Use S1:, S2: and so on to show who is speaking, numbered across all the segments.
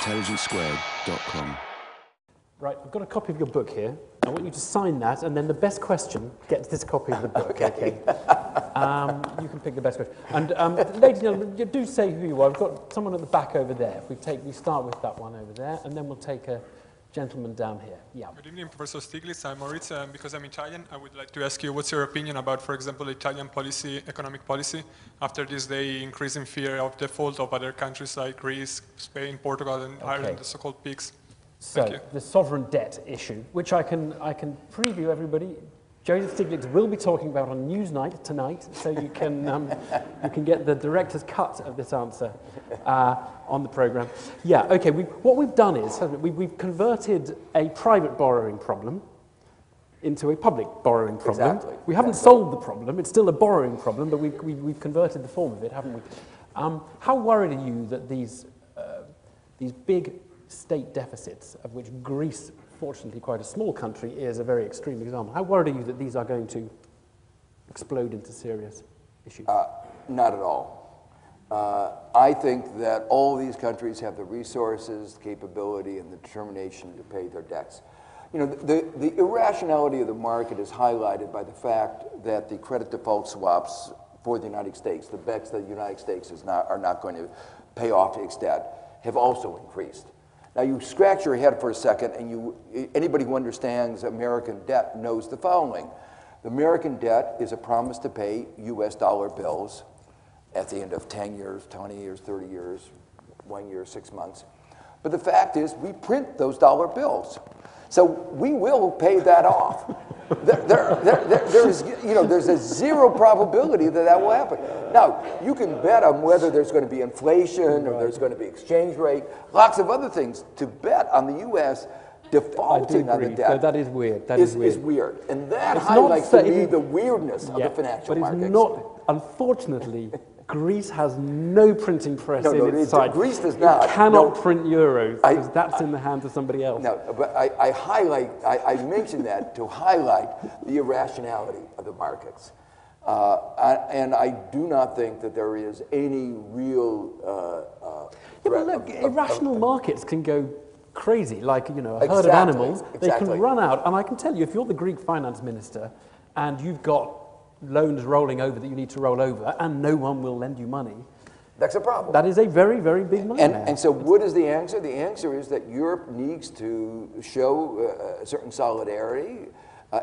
S1: intelligencesquared.com.
S2: Right, I've got a copy of your book here. I want you to sign that, and then the best question gets this copy of the book. Okay. You can pick the best question. And ladies and gentlemen, you do say who you are. We've got someone at the back over there. If we start with that one over there, and then we'll take a gentleman down here. Yeah.
S3: Good evening, Professor Stiglitz. I'm Moritz, and because I'm Italian, I would like to ask you what's your opinion about, for example, Italian policy, economic policy, after this day increasing fear of default of other countries like Greece, Spain, Portugal, and Ireland, the so-called PIGS.
S2: So, the sovereign debt issue, which I can preview everybody. Joseph Stiglitz will be talking about on Newsnight tonight, so you can get the director's cut of this answer on the program. Yeah, okay. What we've done is we've converted a private borrowing problem into a public borrowing problem.
S4: Exactly.
S2: We haven't solved the problem; it's still a borrowing problem, but we've converted the form of it, haven't we? How worried are you that these big state deficits, of which Greece, fortunately quite a small country, is a very extreme example. How worried are you that these are going to explode into serious issues?
S4: Not at all. I think that all these countries have the resources, the capability, and the determination to pay their debts. You know, the irrationality of the market is highlighted by the fact that the credit default swaps for the United States, the bets that the United States are not going to pay off its debt, have also increased. Now, you scratch your head for a second, and anybody who understands American debt knows the following. The American debt is a promise to pay US dollar bills at the end of 10 years, 20 years, 30 years, 1 year, 6 months. But the fact is, we print those dollar bills. So we will pay that off. There's a zero probability that will happen. Now, you can bet on whether there's going to be inflation or there's going to be exchange rate, lots of other things to bet on the U.S. defaulting on the debt.
S2: No, that is weird. That
S4: is weird. And that highlights to me the weirdness of the financial markets.
S2: But it's not, unfortunately, Greece has no printing press in its side.
S4: Greece does not.
S2: It cannot print euros because that's in the hands of somebody else.
S4: No, but I mentioned that to highlight the irrationality of the markets. And I do not think that there is any real threat.
S2: But look, irrational markets can go crazy, like, you know, a herd of animals. They can run out. And I can tell you, if you're the Greek finance minister and you've got loans rolling over that you need to roll over, and no one will lend you money.
S4: That's a problem.
S2: That is a very, very big nightmare.
S4: And so what is the answer? The answer is that Europe needs to show a certain solidarity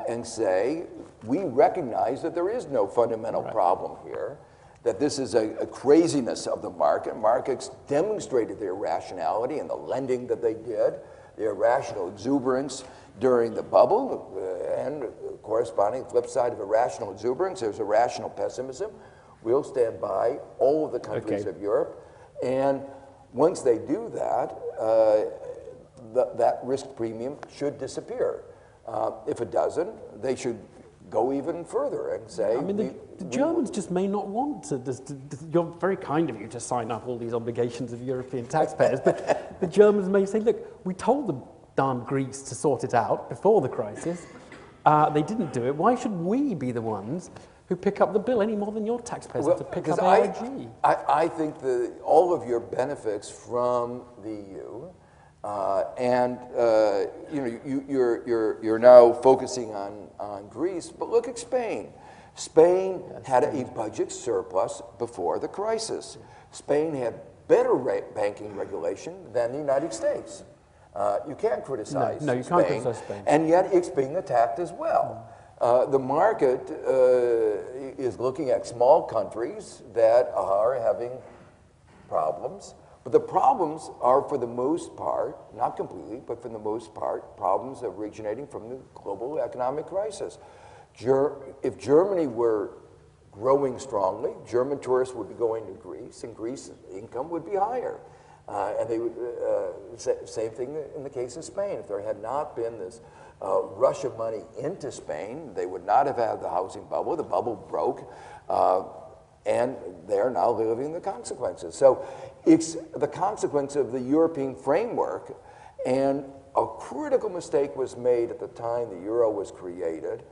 S4: and say, we recognize that there is no fundamental problem here, that this is a craziness of the market. Markets demonstrated their rationality in the lending that they did, their irrational exuberance during the bubble, and corresponding flip side of irrational exuberance, there's irrational pessimism. We'll stand by all of the countries of Europe, and once they do that, that risk premium should disappear. If it doesn't, they should go even further and say...
S2: I mean, the Germans just may not want to. You're very kind of you to sign up all these obligations of European taxpayers, but the Germans may say, look, we told the darn Greeks to sort it out before the crisis. They didn't do it. Why should we be the ones who pick up the bill any more than your taxpayers have to pick up AIG?
S4: I think that all of your benefits from the EU, and you know, you're now focusing on Greece, but look at Spain. Spain had a budget surplus before the crisis. Spain had better banking regulation than the United States. You can't criticize
S2: Spain. You can't criticize Spain.
S4: And yet it's being attacked as well. The market is looking at small countries that are having problems, but the problems are, for the most part, not completely, but for the most part, problems originating from the global economic crisis. If Germany were growing strongly, German tourists would be going to Greece, and Greece's income would be higher. And they would, same thing in the case of Spain. If there had not been this rush of money into Spain, they would not have had the housing bubble. The bubble broke, and they're now living the consequences. So it's the consequence of the European framework, and a critical mistake was made at the time the euro was created.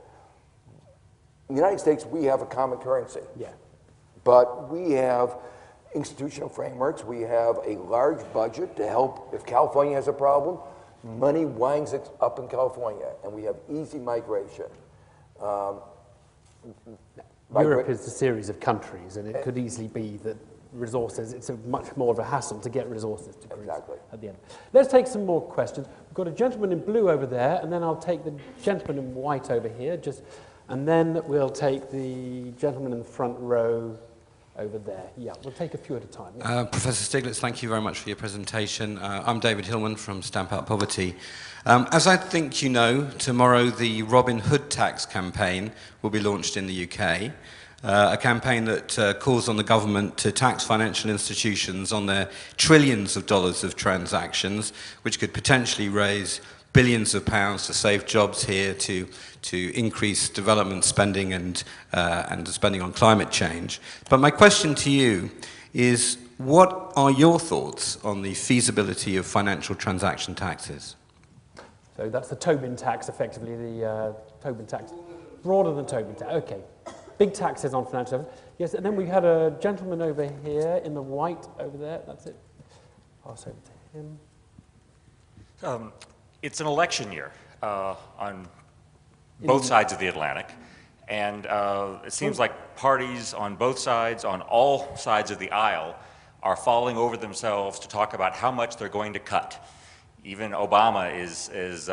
S4: In the United States, we have a common currency.
S2: Yeah.
S4: But we have institutional frameworks. We have a large budget to help. If California has a problem, money winds up in California, and we have easy migration.
S2: Europe is a series of countries, and it could easily be that resources, it's much more of a hassle to get resources to Greece at the end. Let's take some more questions. We've got a gentleman in blue over there, and then I'll take the gentleman in white over here, and then we'll take the gentleman in the front row over there. Yeah, we'll take a few at a time. Yeah.
S1: Professor Stiglitz, thank you very much for your presentation. I'm David Hillman from Stamp Out Poverty. As I think you know, tomorrow the Robin Hood tax campaign will be launched in the UK. A campaign that calls on the government to tax financial institutions on their trillions of dollars of transactions, which could potentially raise billions of pounds to save jobs here, to increase development spending and spending on climate change. But my question to you is, what are your thoughts on the feasibility of financial transaction taxes?
S2: So that's the Tobin tax, effectively, the Tobin tax. Broader than Tobin tax, okay. Big taxes on financial services. Yes, and then we had a gentleman over here in the white over there. That's it. Pass over to him.
S5: It's an election year on both sides of the Atlantic, and it seems like parties on both sides, on all sides of the aisle, are falling over themselves to talk about how much they're going to cut. Even Obama is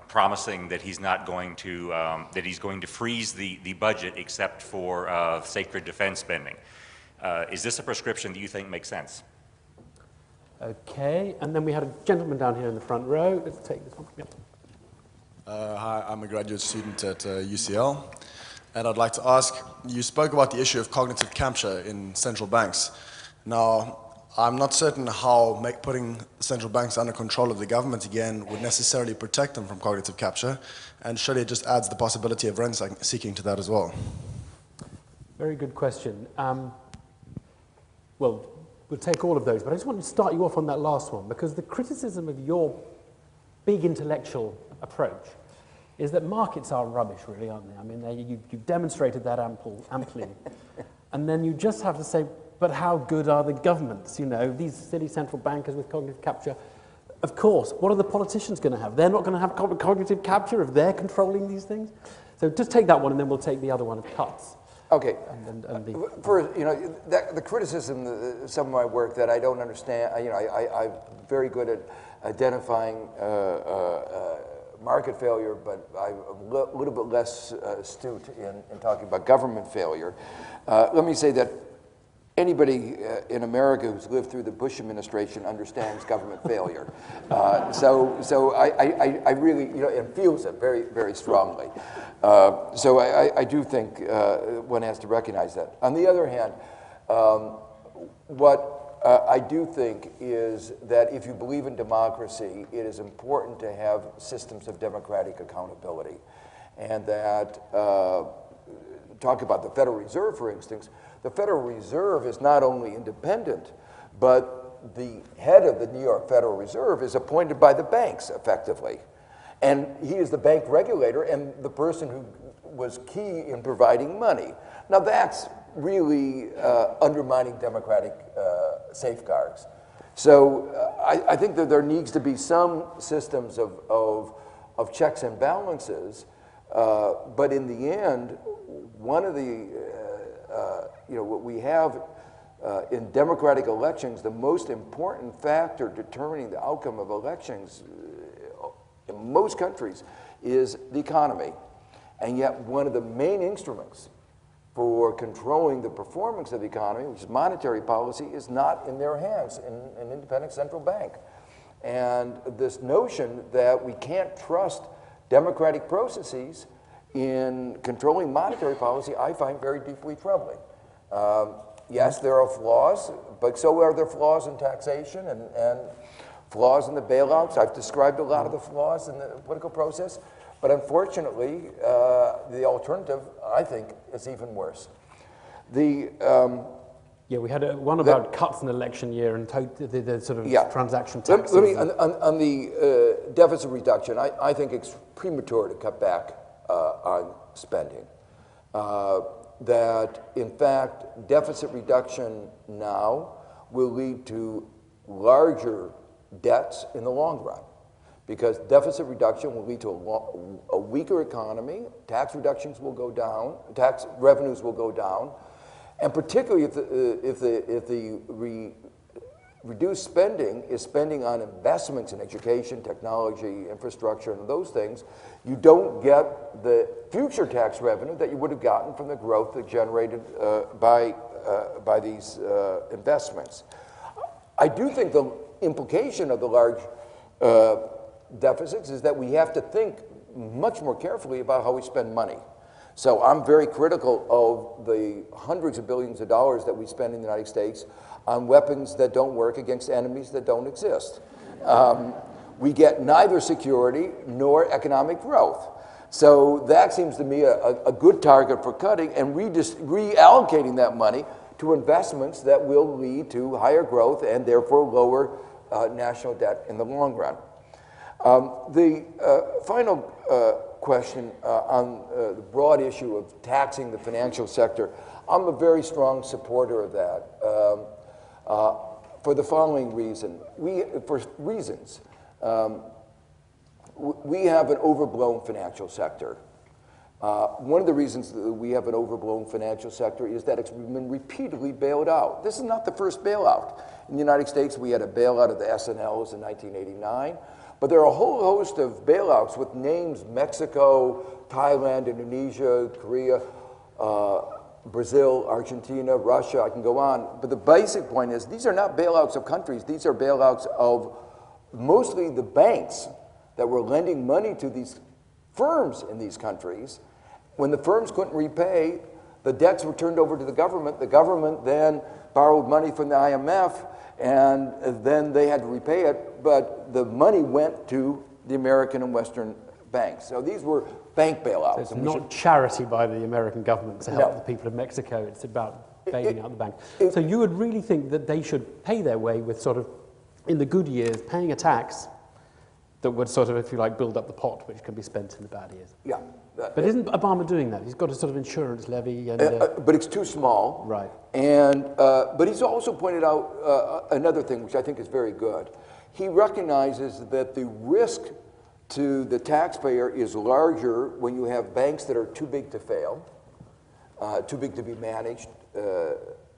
S5: promising that he's not going to that he's going to freeze the budget except for sacred defense spending. Is this a prescription that you think makes sense?
S2: Okay, and then we had a gentleman down here in the front row. Let's take this one. Yep.
S6: Hi, I'm a graduate student at UCL, and I'd like to ask, you spoke about the issue of cognitive capture in central banks. Now, I'm not certain how putting central banks under control of the government again would necessarily protect them from cognitive capture, and surely it just adds the possibility of rent-seeking to that as well.
S2: Very good question. Well, we'll take all of those, but I just want to start you off on that last one, because the criticism of your big intellectual approach is that markets are rubbish, really, aren't they? I mean, you've demonstrated that amply. And then you just have to say, but how good are the governments? You know, these silly central bankers with cognitive capture. Of course, what are the politicians going to have? They're not going to have cognitive capture if they're controlling these things. So just take that one, and then we'll take the other one of cuts.
S4: Okay. First, you know, the criticism of some of my work that I don't understand, you know, I'm very good at identifying market failure, but I'm a little bit less astute in talking about government failure. Let me say that anybody in America who's lived through the Bush administration understands government failure. So I really, you know, and feels it very, very strongly. So I do think one has to recognize that. On the other hand, what I do think is that if you believe in democracy, it is important to have systems of democratic accountability. And that, talk about the Federal Reserve, for instance, the Federal Reserve is not only independent, but the head of the New York Federal Reserve is appointed by the banks, effectively. And he is the bank regulator and the person who was key in providing money. Now that's really undermining democratic safeguards. So I think that there needs to be some systems of checks and balances, but in the end, one of the, you know, what we have in democratic elections, the most important factor determining the outcome of elections in most countries is the economy. And yet one of the main instruments for controlling the performance of the economy, which is monetary policy, is not in their hands, in an independent central bank. And this notion that we can't trust democratic processes in controlling monetary policy, I find very deeply troubling. Yes, there are flaws, but so are there flaws in taxation and flaws in the bailouts. I've described a lot of the flaws in the political process, but unfortunately, the alternative, I think, is even worse.
S2: Yeah, we had one about cuts in election year and the sort of transaction taxes.
S4: Let me, on the deficit reduction, I think it's premature to cut back on spending. that, in fact, deficit reduction now will lead to larger debts in the long run, because deficit reduction will lead to a weaker economy, tax reductions will go down, tax revenues will go down, and particularly if the reduced spending is spending on investments in education, technology, infrastructure, and those things, you don't get the future tax revenue that you would have gotten from the growth that generated by these investments. I do think the implication of the large deficits is that we have to think much more carefully about how we spend money. So I'm very critical of the hundreds of billions of dollars that we spend in the United States on weapons that don't work against enemies that don't exist. We get neither security nor economic growth. So that seems to me a good target for cutting and reallocating that money to investments that will lead to higher growth and therefore lower national debt in the long run. The final question on the broad issue of taxing the financial sector, I'm a very strong supporter of that for the following reason. We have an overblown financial sector. One of the reasons that we have an overblown financial sector is that it's been repeatedly bailed out. This is not the first bailout. In the United States, we had a bailout of the S&Ls in 1989, but there are a whole host of bailouts with names: Mexico, Thailand, Indonesia, Korea, Brazil, Argentina, Russia, I can go on. But the basic point is these are not bailouts of countries. These are bailouts of mostly the banks that were lending money to these firms in these countries. When the firms couldn't repay, the debts were turned over to the government. The government then borrowed money from the IMF, and then they had to repay it, but the money went to the American and Western banks. So these were bank bailouts.
S2: So it's not charity by the American government to help the people of Mexico. It's about bailing out the bank. So you would really think that they should pay their way with sort of, in the good years, paying a tax that would sort of, if you like, build up the pot, which can be spent in the bad years.
S4: Yeah.
S2: But isn't Obama doing that? He's got a sort of insurance levy. And,
S4: but it's too small.
S2: Right.
S4: And, but he's also pointed out another thing, which I think is very good. He recognizes that the risk to the taxpayer is larger when you have banks that are too big to fail, too big to be managed,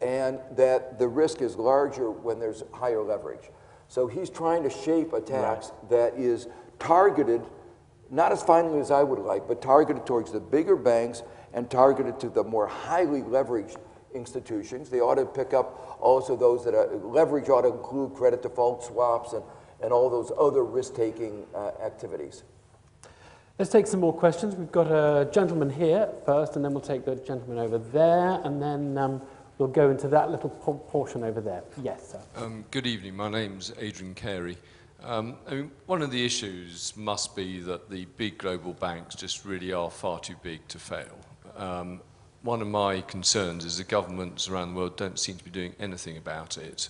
S4: and that the risk is larger when there's higher leverage. So he's trying to shape a tax that is targeted, not as finely as I would like, but targeted towards the bigger banks and targeted to the more highly leveraged institutions. They ought to pick up also those that are, leverage ought to include credit default swaps and all those other risk-taking activities.
S2: Let's take some more questions. We've got a gentleman here first, and then we'll take the gentleman over there, and then we'll go into that little portion over there. Yes, sir.
S7: Good evening. My name's Adrian Carey. I mean, one of the issues must be that the big global banks just really are far too big to fail. One of my concerns is the governments around the world don't seem to be doing anything about it.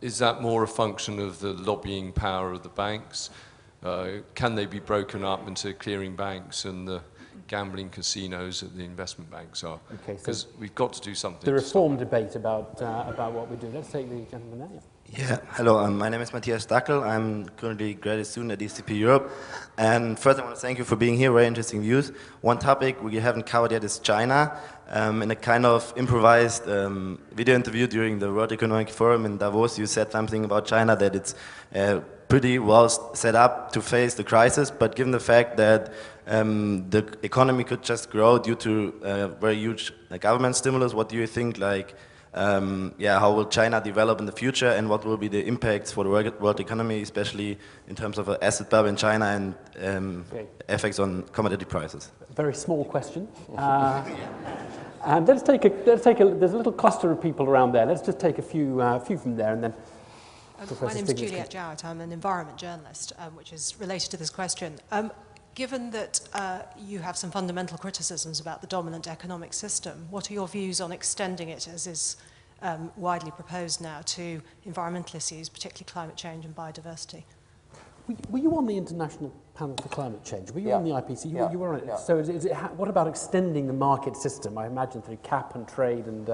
S7: Is that more a function of the lobbying power of the banks? Can they be broken up into clearing banks and the gambling casinos that the investment banks are?
S2: Okay,
S7: because we've got to do something.
S2: The reform debate about what we do. Let's take the gentleman there.
S8: Yeah, hello, my name is Matthias Dackel. I'm currently graduate student at ECP Europe. And first I want to thank you for being here, very interesting views. One topic we haven't covered yet is China. In a kind of improvised video interview during the World Economic Forum in Davos, you said something about China, that it's pretty well set up to face the crisis, but given the fact that the economy could just grow due to very huge government stimulus, what do you think, like, how will China develop in the future, and what will be the impacts for the world economy, especially in terms of an asset bubble in China and effects on commodity prices?
S2: Very small question. And let's take a. There's a little cluster of people around there. Let's just take a few from there, and then.
S9: My name is Juliet Jowett. I'm an environment journalist, which is related to this question. Given that you have some fundamental criticisms about the dominant economic system, what are your views on extending it, as is widely proposed now, to environmental issues, particularly climate change and biodiversity?
S2: Were you on the International panel for climate change. Were you
S4: Yeah.
S2: on the IPC?
S4: Yeah.
S2: You were on it.
S4: Yeah.
S2: So what about extending the market system, I imagine through cap and trade and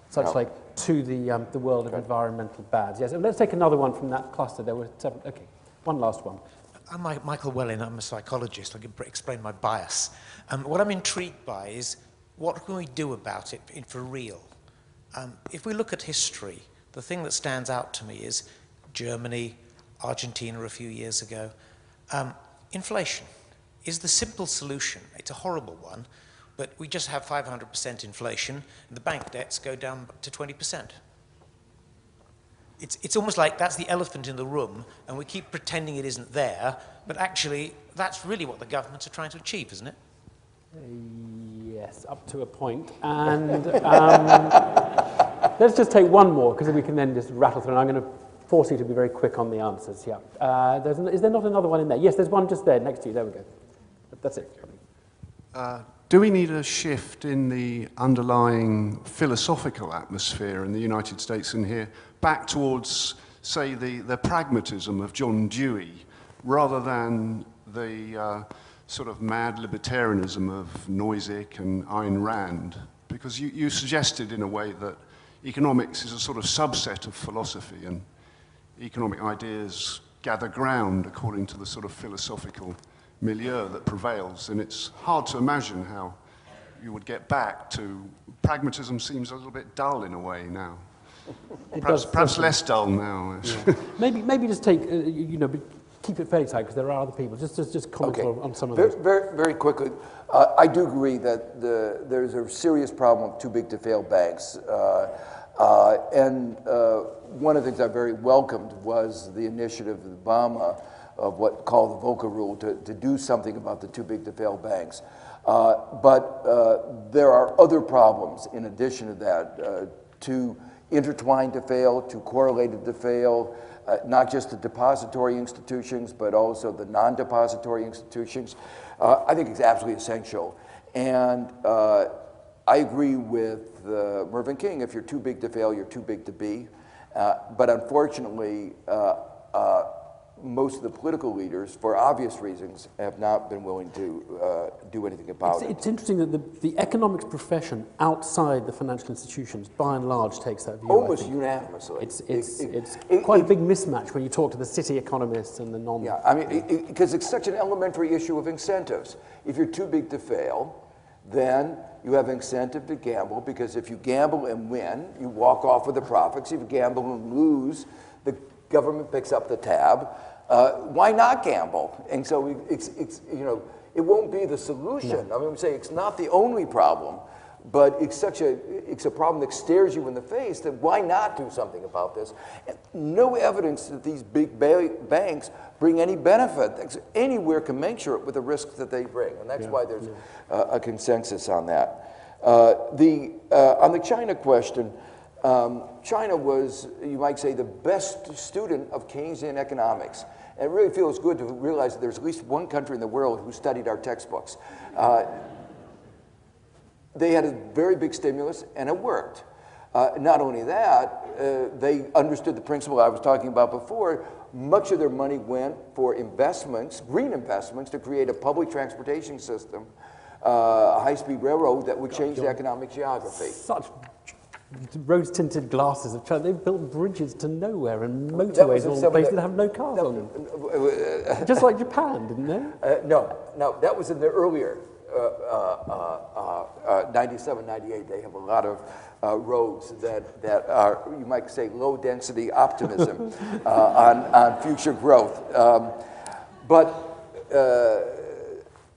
S2: such
S4: No.
S2: like, to the world of environmental bads? Yes, and let's take another one from that cluster. There were 7. Okay, one last one.
S10: I'm Michael Welling, I'm a psychologist. I can explain my bias. What I'm intrigued by is, what can we do about it for real? If we look at history, the thing that stands out to me is Germany, Argentina a few years ago. Inflation is the simple solution. It's a horrible one, but we just have 500% inflation, and the bank debts go down to 20%. It's almost like that's the elephant in the room, and we keep pretending it isn't there, but actually, that's really what the governments are trying to achieve, isn't it?
S2: Yes, up to a point. And let's just take one more, because we can then just rattle through. And I'm going to force you to be very quick on the answers. Yeah. Is there not another one in there? Yes, there's one just there next to you. There we go. That's it.
S11: Do we need a shift in the underlying philosophical atmosphere in the United States and here back towards, say, the pragmatism of John Dewey rather than the sort of mad libertarianism of Nozick and Ayn Rand? Because you suggested in a way that economics is a sort of subset of philosophy and economic ideas gather ground according to the sort of philosophical milieu that prevails, and it's hard to imagine how you would get back to pragmatism. Seems a little bit dull in a way now. Perhaps less dull now.
S2: Yeah. maybe just take but keep it fairly tight because there are other people. Just comment on some of those.
S4: Very quickly, I do agree that there's a serious problem with too big to fail banks, and one of the things I very welcomed was the initiative of Obama of what called the VOCA rule to do something about the too big to fail banks. But there are other problems in addition to that, too intertwined to fail, too correlated to fail, not just the depository institutions, but also the non-depository institutions. I think it's absolutely essential. And I agree with Mervyn King, if you're too big to fail, you're too big to be. But unfortunately, most of the political leaders, for obvious reasons, have not been willing to do anything about it.
S2: It's interesting that the economics profession outside the financial institutions, by and large, takes that view.
S4: Almost unanimously.
S2: It's quite a big mismatch when you talk to the city economists and the non.
S4: Yeah, I mean, because it's such an elementary issue of incentives. If you're too big to fail, then you have incentive to gamble, because if you gamble and win, you walk off with the profits. If you gamble and lose, the government picks up the tab. Why not gamble? And so it won't be the solution. No. I mean, I'm saying it's not the only problem, but it's a problem that stares you in the face. That why not do something about this? And no evidence that these big banks bring any benefit that's anywhere commensurate with the risks that they bring, and that's why there's a consensus on that. On the China question. China was, you might say, the best student of Keynesian economics. And it really feels good to realize that there's at least one country in the world who studied our textbooks. They had a very big stimulus, and it worked. Not only that, they understood the principle I was talking about before. Much of their money went for investments, green investments, to create a public transportation system, a high-speed railroad that would change the economic geography.
S2: Such rose-tinted glasses of China. They've built bridges to nowhere and motorways in all the places that have no cars on them. Just like Japan, didn't they?
S4: No, that was in the earlier 97, 98. They have a lot of roads that are, you might say, low-density optimism on future growth. But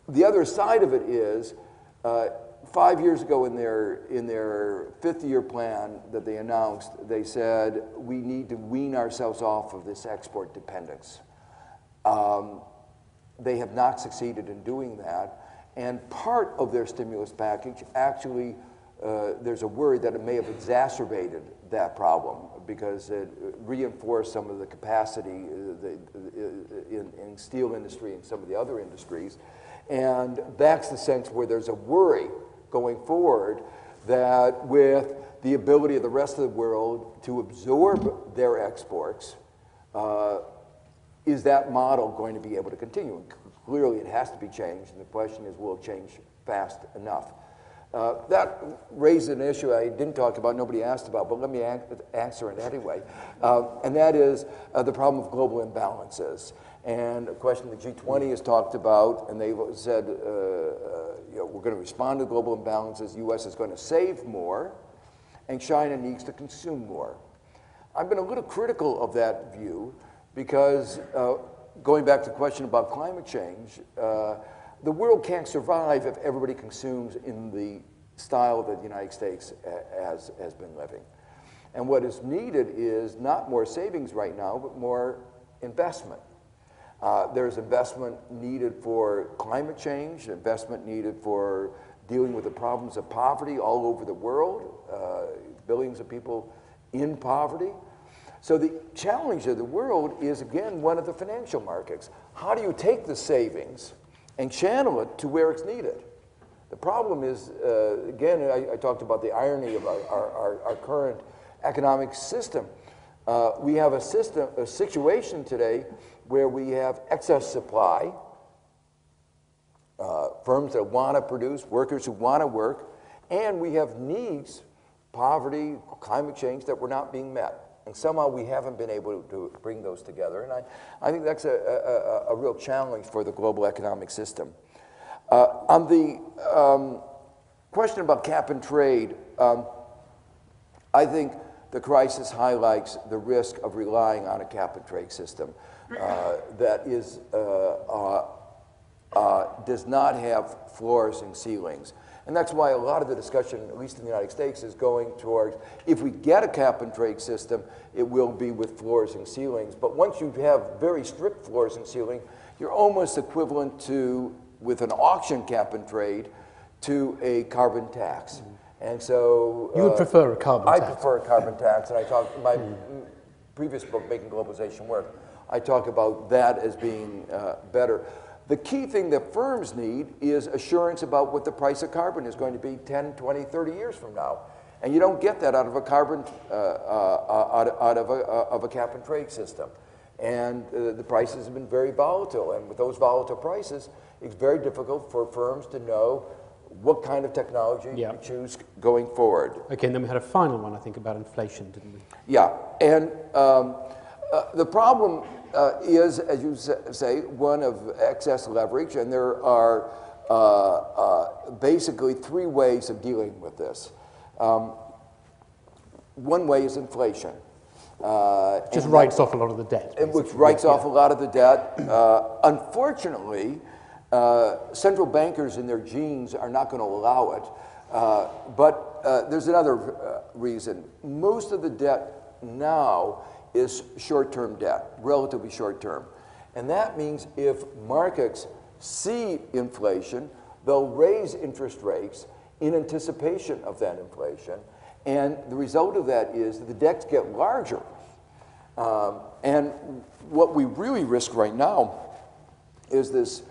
S4: the other side of it is, 5 years ago in their fifth-year plan that they announced, they said, we need to wean ourselves off of this export dependence. They have not succeeded in doing that. And part of their stimulus package, actually, there's a worry that it may have exacerbated that problem because it reinforced some of the capacity in steel industry and some of the other industries. And that's the sense where there's a worry going forward that with the ability of the rest of the world to absorb their exports, is that model going to be able to continue? Clearly, it has to be changed, and the question is, will it change fast enough? That raised an issue I didn't talk about, nobody asked about, but let me answer it anyway. And that is the problem of global imbalances. And a question the G20 has talked about, and they've said, you know, we're going to respond to global imbalances, the U.S. is going to save more, and China needs to consume more. I've been a little critical of that view because, going back to the question about climate change, the world can't survive if everybody consumes in the style that the United States has been living. And what is needed is not more savings right now, but more investment. There's investment needed for climate change, investment needed for dealing with the problems of poverty all over the world, billions of people in poverty. So the challenge of the world is, again, one of the financial markets. How do you take the savings and channel it to where it's needed? The problem is, again, I talked about the irony of our current economic system. We have a situation today where we have excess supply, firms that want to produce, workers who want to work, and we have needs, poverty, climate change, that were not being met. And somehow we haven't been able to bring those together. And I think that's a real challenge for the global economic system. On the question about cap and trade, I think the crisis highlights the risk of relying on a cap and trade system that is, does not have floors and ceilings. And that's why a lot of the discussion, at least in the United States, is going towards, if we get a cap and trade system, it will be with floors and ceilings. But once you have very strict floors and ceilings, you're almost equivalent to, with an auction cap and trade, to a carbon tax. And so...
S2: You would prefer a carbon tax?
S4: I prefer a carbon tax, and I talk in my previous book, Making Globalization Work, I talk about that as being better. The key thing that firms need is assurance about what the price of carbon is going to be 10, 20, 30 years from now. And you don't get that out of a carbon, out of a cap and trade system. And the prices have been very volatile. And with those volatile prices, it's very difficult for firms to know what kind of technology to choose going forward.
S2: Okay, and then we had a final one, I think, about inflation, didn't we?
S4: Yeah, and the problem is, as you say, one of excess leverage, and there are basically three ways of dealing with this. One way is inflation.
S2: Just writes off a lot of the debt.
S4: Which writes off a lot of the debt. Unfortunately, central bankers in their genes are not going to allow it. But there's another reason. Most of the debt now is short-term debt, relatively short-term. And that means if markets see inflation, they'll raise interest rates in anticipation of that inflation. And the result of that is that the debts get larger. And what we really risk right now is this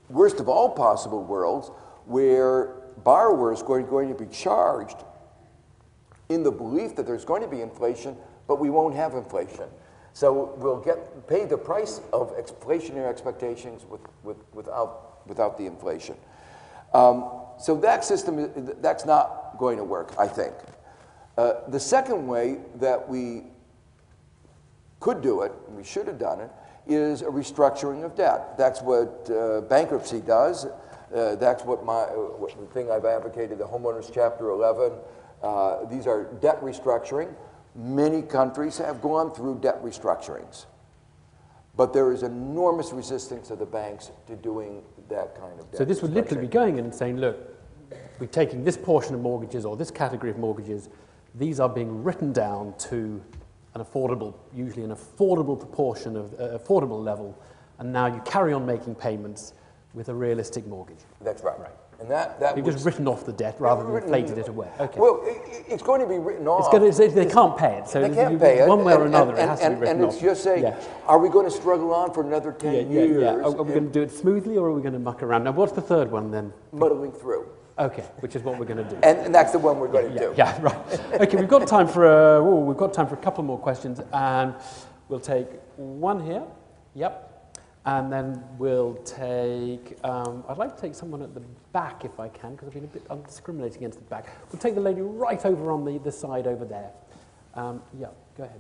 S4: worst of all possible worlds where borrowers are going to be charged in the belief that there's going to be inflation, but we won't have inflation. So we'll pay the price of inflationary expectations without the inflation. So that system, that's not going to work, I think. The second way that we could do it, and we should have done it, is a restructuring of debt. That's what bankruptcy does. That's what the thing I've advocated, the Homeowners Chapter 11. These are debt restructuring. Many countries have gone through debt restructurings. But there is enormous resistance of the banks to doing that kind of debt.
S2: So this would literally be going in and saying, look, we're taking this portion of mortgages or this category of mortgages, these are being written down to an affordable, usually an affordable proportion of affordable level, and now you carry on making payments with a realistic mortgage.
S4: That's right. And that
S2: You've just written off the debt rather than inflated it away. Okay.
S4: Well, it's going to be written off.
S2: They can't pay it. So
S4: they can't pay it.
S2: One way or another, it has to be written off.
S4: And it's just saying, are we going to struggle on for another 10 years?
S2: Yeah. Are we going to do it smoothly or are we going to muck around? Now, what's the third one then?
S4: Muddling through.
S2: Okay, which is what we're going to do.
S4: And that's the one we're going to do.
S2: Yeah, right. Okay, we've got time for a couple more questions, and we'll take one here. Yep. And then we'll take, I'd like to take someone at the back if I can, because I've been a bit undiscriminating against the back. We'll take the lady right over on the side over there. Yeah, go ahead.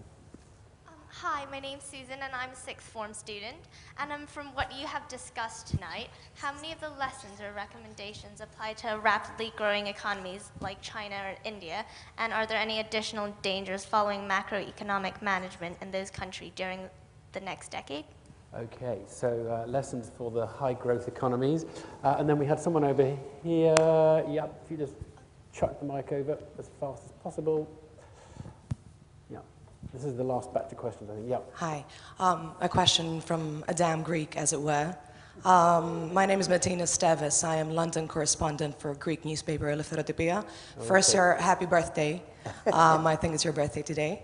S12: Hi, my name's Susan and I'm a sixth form student. And from what you have discussed tonight, how many of the lessons or recommendations apply to rapidly growing economies like China or India? And are there any additional dangers following macroeconomic management in those countries during the next decade?
S2: Okay, so lessons for the high growth economies. And then we had someone over here. Yep, if you just chuck the mic over as fast as possible. Yeah, this is the last batch of questions, I think. Yep.
S13: Hi, a question from a damn Greek, as it were. My name is Martina Stevis. I am London correspondent for Greek newspaper Eleftherotypia. First, your happy birthday. I think it's your birthday today.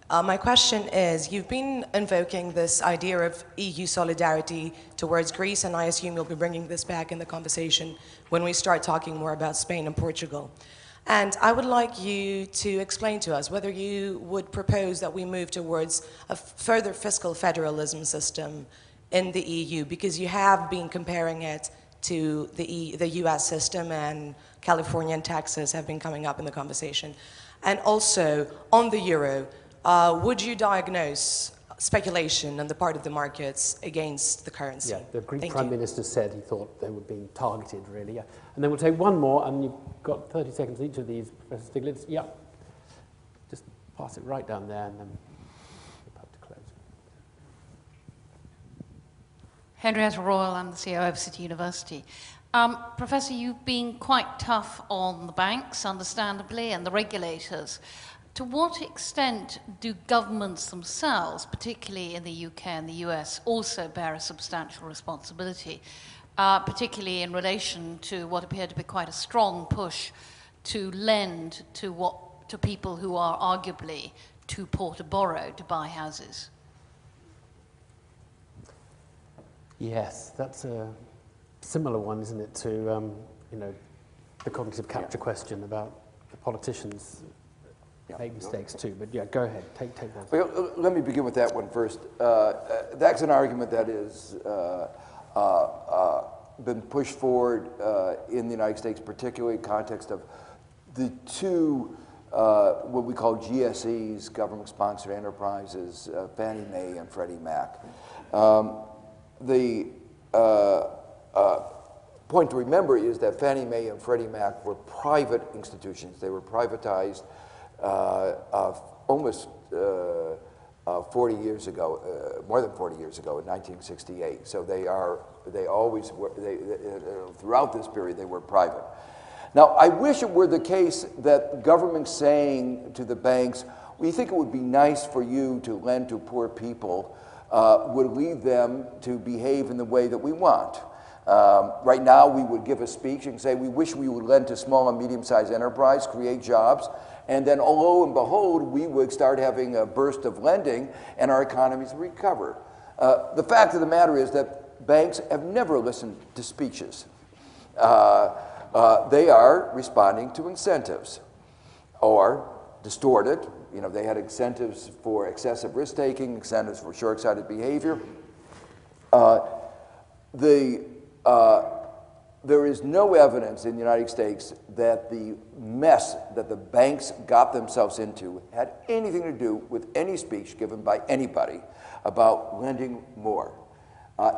S13: My question is, you've been invoking this idea of EU solidarity towards Greece, and I assume you'll be bringing this back in the conversation when we start talking more about Spain and Portugal. And I would like you to explain to us whether you would propose that we move towards a further fiscal federalism system in the EU, because you have been comparing it to the US system, and California and Texas have been coming up in the conversation. And also, on the euro, would you diagnose speculation on the part of the markets against the currency?
S2: Yeah, the Greek Prime Minister said he thought they were being targeted, really. Yeah. And then we'll take one more, and you've got 30 seconds each of these, Professor Stiglitz. Yeah. Just pass it right down there, and then we'll have to close.
S14: Henrietta Royal, I'm the CEO of City University. Professor, you've been quite tough on the banks, understandably, and the regulators. To what extent do governments themselves, particularly in the UK and the US, also bear a substantial responsibility, particularly in relation to what appeared to be quite a strong push to lend to people who are arguably too poor to borrow to buy houses?
S2: Yes, that's a similar one, isn't it, to you know, the cognitive capture question about the politicians. Make mistakes too, but yeah, go ahead, take that.
S4: Well, let me begin with that one first. That's an argument that is been pushed forward in the United States, particularly in context of the two, what we call GSEs, government-sponsored enterprises, Fannie Mae and Freddie Mac. The point to remember is that Fannie Mae and Freddie Mac were private institutions. They were privatized almost 40 years ago, more than 40 years ago, in 1968. So they always were, throughout this period, they were private. Now, I wish it were the case that government saying to the banks, we think it would be nice for you to lend to poor people, would lead them to behave in the way that we want. Right now, we would give a speech and say, we wish we would lend to small and medium-sized enterprise, create jobs, and then, lo and behold, we would start having a burst of lending and our economies recover. The fact of the matter is that banks have never listened to speeches. They are responding to incentives, or distorted. You know, they had incentives for excessive risk-taking, incentives for short-sighted behavior. There is no evidence in the United States that the mess that the banks got themselves into had anything to do with any speech given by anybody about lending more.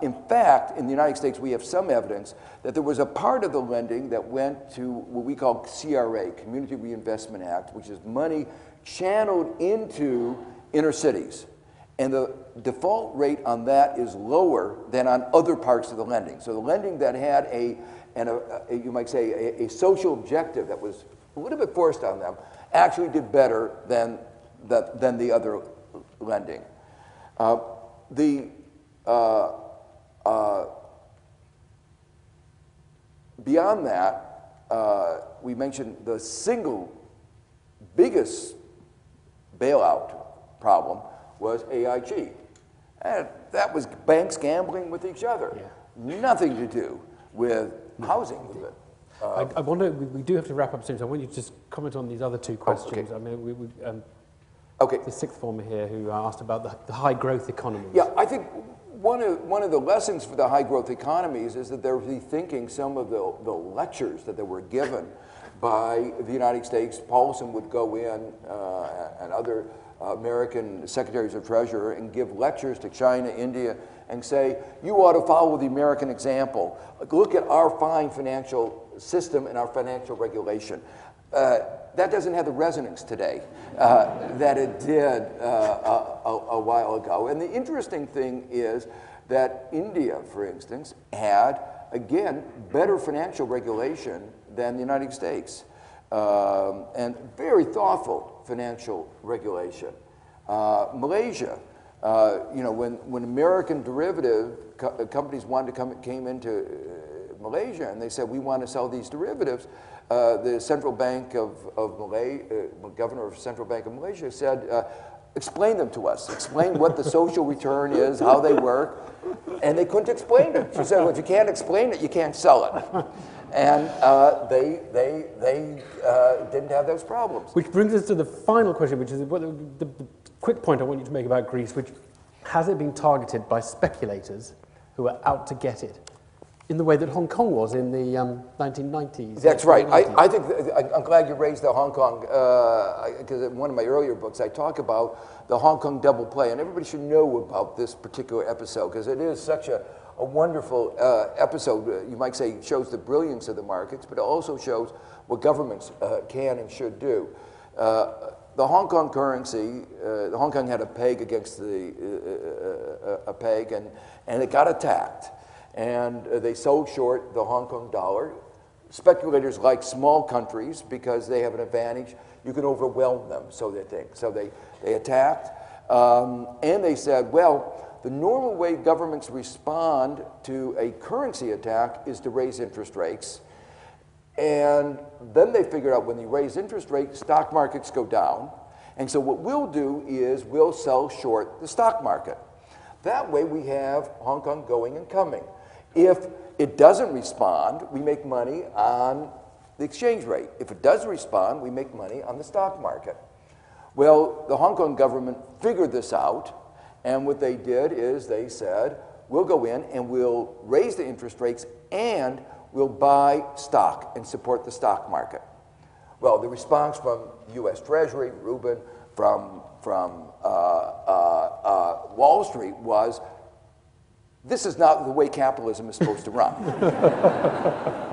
S4: In fact, in the United States, we have some evidence that there was a part of the lending that went to what we call CRA, Community Reinvestment Act, which is money channeled into inner cities. And the default rate on that is lower than on other parts of the lending. So the lending that had you might say, a social objective that was a little bit forced on them actually did better than the other lending. Beyond that, we mentioned the single biggest bailout problem was AIG. And that was banks gambling with each other. Yeah. Nothing to do with housing with it.
S2: I wonder, we do have to wrap up soon, so I want you to just comment on these other two questions. Okay. I mean,
S4: Okay.
S2: The sixth former here who asked about the high growth economies.
S4: Yeah, I think one of the lessons for the high growth economies is that they're rethinking some of the lectures that they were given by the United States. Paulson would go in and other American secretaries of treasury and give lectures to China, India, and say, you ought to follow the American example. Look at our fine financial system and our financial regulation. That doesn't have the resonance today that it did a while ago. And the interesting thing is that India, for instance, had, again, better financial regulation than the United States, and very thoughtful financial regulation. Malaysia, you know, when American derivative companies came into Malaysia and they said, we want to sell these derivatives, the Central Bank of Malaysia, Governor of Central Bank of Malaysia said, explain them to us. Explain what the social return is, how they work. And they couldn't explain it. She said, well, if you can't explain it, you can't sell it. And they didn't have those problems.
S2: Which brings us to the final question, which is the quick point I want you to make about Greece, which has it been targeted by speculators who are out to get it? In the way that Hong Kong was in the 1990s.
S4: That's right. I think I'm glad you raised the Hong Kong, because in one of my earlier books I talk about the Hong Kong double play, and everybody should know about this particular episode because it is such a wonderful episode. You might say it shows the brilliance of the markets, but it also shows what governments can and should do. The Hong Kong currency, the Hong Kong had a peg against a peg, and it got attacked. And they sold short the Hong Kong dollar. Speculators like small countries because they have an advantage. You can overwhelm them, so they think. So they attacked, and they said, well, the normal way governments respond to a currency attack is to raise interest rates. And then they figured out when you raise interest rates, stock markets go down. And so what we'll do is we'll sell short the stock market. That way we have Hong Kong going and coming. If it doesn't respond, we make money on the exchange rate. If it does respond, we make money on the stock market. Well, the Hong Kong government figured this out, and what they did is they said, we'll go in and we'll raise the interest rates and we'll buy stock and support the stock market. Well, the response from U.S. Treasury, Rubin, from Wall Street was, this is not the way capitalism is supposed to run.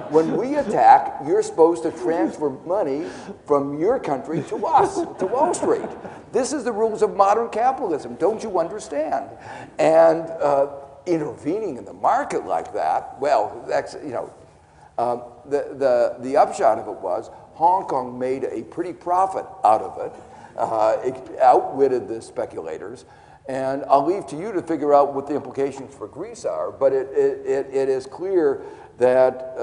S4: When we attack, you're supposed to transfer money from your country to us, to Wall Street. This is the rules of modern capitalism. Don't you understand? And intervening in the market like that, well, that's, you know, the upshot of it was Hong Kong made a pretty profit out of it. It outwitted the speculators. And I'll leave to you to figure out what the implications for Greece are, but it is clear that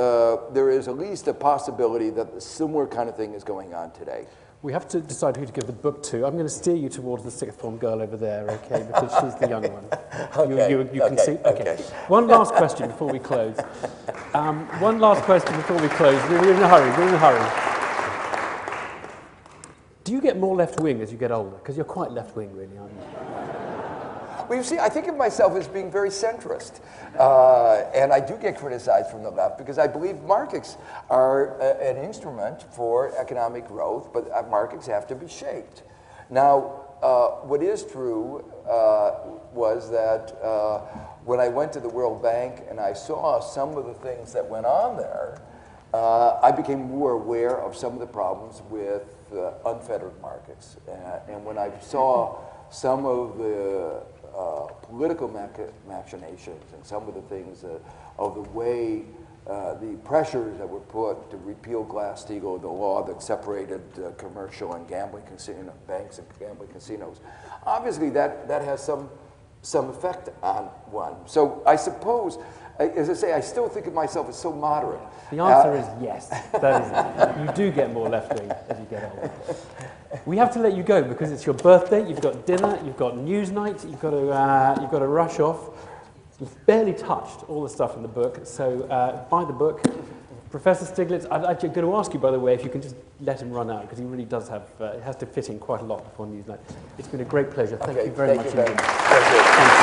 S4: there is at least a possibility that a similar kind of thing is going on today.
S2: We have to decide who to give the book to. I'm going to steer you towards the sixth form girl over there, okay, because she's the young one.
S4: Okay.
S2: You can see? Okay. One last question before we close. One last question before we close. We're in a hurry. We're in a hurry. Do you get more left-wing as you get older? Because you're quite left-wing, really, aren't you?
S4: Well, you see, I think of myself as being very centrist. And I do get criticized from the left because I believe markets are an instrument for economic growth, but markets have to be shaped. Now, what is true was that when I went to the World Bank and I saw some of the things that went on there, I became more aware of some of the problems with unfettered markets. And when I saw some of the political machinations and some of the things of the way the pressures that were put to repeal Glass-Steagall, the law that separated commercial and gambling banks and gambling casinos, obviously that has some effect on one. So I suppose, as I say, I still think of myself as so moderate.
S2: The answer is yes. That is it. You do get more left-wing as you get older. We have to let you go because it's your birthday. You've got dinner. You've got news night. You've got to rush off. You've barely touched all the stuff in the book. So buy the book. Professor Stiglitz, I'm actually going to ask you, by the way, if you can just let him run out, because he really does have, it has to fit in quite a lot before Newsnight. It's been a great pleasure. Thank you very much indeed.
S4: Thank you.